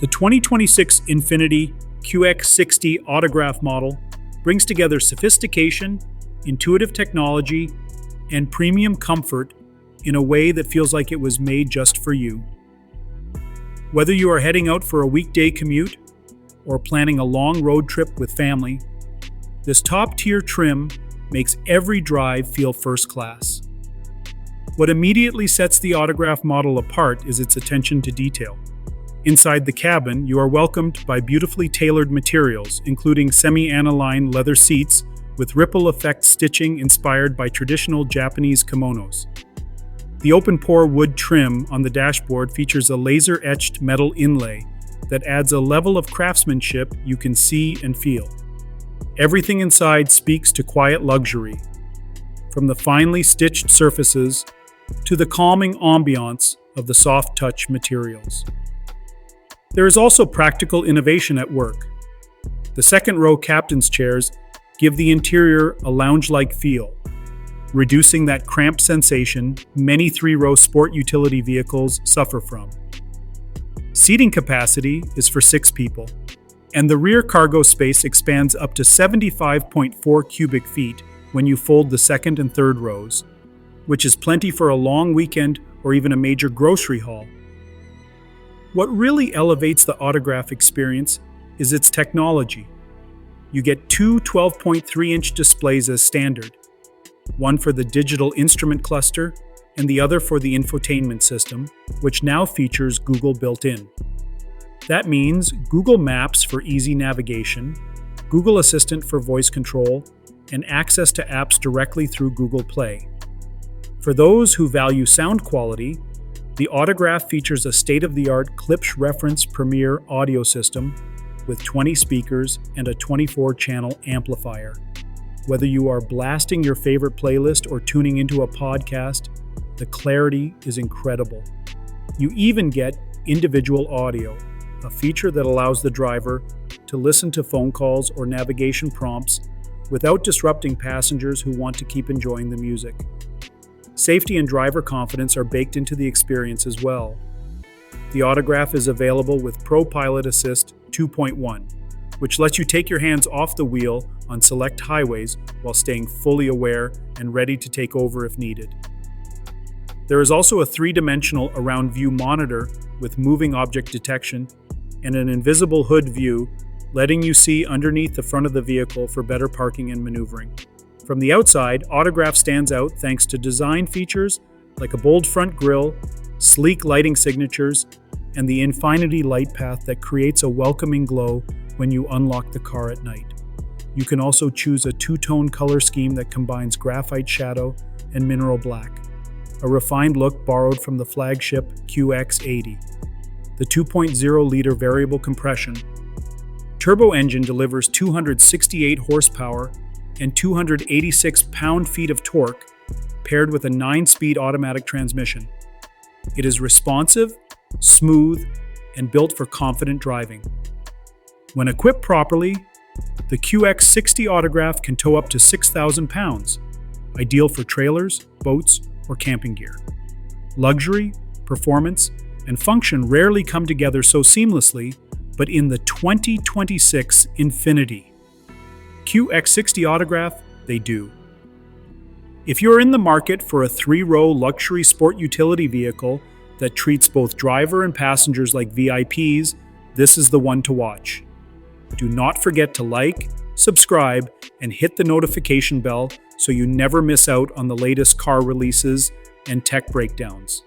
The 2026 INFINITI QX60 Autograph model brings together sophistication, intuitive technology, and premium comfort in a way that feels like it was made just for you. Whether you are heading out for a weekday commute or planning a long road trip with family, this top-tier trim makes every drive feel first class. What immediately sets the Autograph model apart is its attention to detail. Inside the cabin, you are welcomed by beautifully tailored materials, including semi-aniline leather seats with ripple effect stitching inspired by traditional Japanese kimonos. The open-pore wood trim on the dashboard features a laser-etched metal inlay that adds a level of craftsmanship you can see and feel. Everything inside speaks to quiet luxury, from the finely stitched surfaces to the calming ambiance of the soft-touch materials. There is also practical innovation at work. The second-row captain's chairs give the interior a lounge-like feel, reducing that cramped sensation many three-row sport utility vehicles suffer from. Seating capacity is for 6 people, and the rear cargo space expands up to 75.4 cubic feet when you fold the second and third rows, which is plenty for a long weekend or even a major grocery haul. What really elevates the Autograph experience is its technology. You get 2 12.3-inch displays as standard, one for the digital instrument cluster and the other for the infotainment system, which now features Google built in. That means Google Maps for easy navigation, Google Assistant for voice control, and access to apps directly through Google Play. For those who value sound quality, the Autograph features a state-of-the-art Klipsch reference Premier audio system with 20 speakers and a 24-channel amplifier. Whether you are blasting your favorite playlist or tuning into a podcast, the clarity is incredible. You even get individual audio, a feature that allows the driver to listen to phone calls or navigation prompts without disrupting passengers who want to keep enjoying the music. Safety and driver confidence are baked into the experience as well. The Autograph is available with Pro Pilot Assist 2.1, which lets you take your hands off the wheel on select highways while staying fully aware and ready to take over if needed. There is also a 3-dimensional around view monitor with moving object detection and an invisible hood view, letting you see underneath the front of the vehicle for better parking and maneuvering. From the outside, Autograph stands out thanks to design features like a bold front grille, sleek lighting signatures, and the INFINITI light path that creates a welcoming glow when you unlock the car at night. You can also choose a 2-tone color scheme that combines graphite shadow and mineral black, a refined look borrowed from the flagship QX80. The 2.0-liter variable compression turbo engine delivers 268 horsepower and 286 pound-feet of torque, paired with a 9-speed automatic transmission. It is responsive, smooth, and built for confident driving. When equipped properly, the QX60 Autograph can tow up to 6,000 pounds, ideal for trailers, boats, or camping gear. Luxury, performance, and function rarely come together so seamlessly, but in the 2026 INFINITI QX60 Autograph, they do. If you're in the market for a 3-row luxury sport utility vehicle that treats both driver and passengers like VIPs, this is the one to watch. Do not forget to like, subscribe, and hit the notification bell so you never miss out on the latest car releases and tech breakdowns.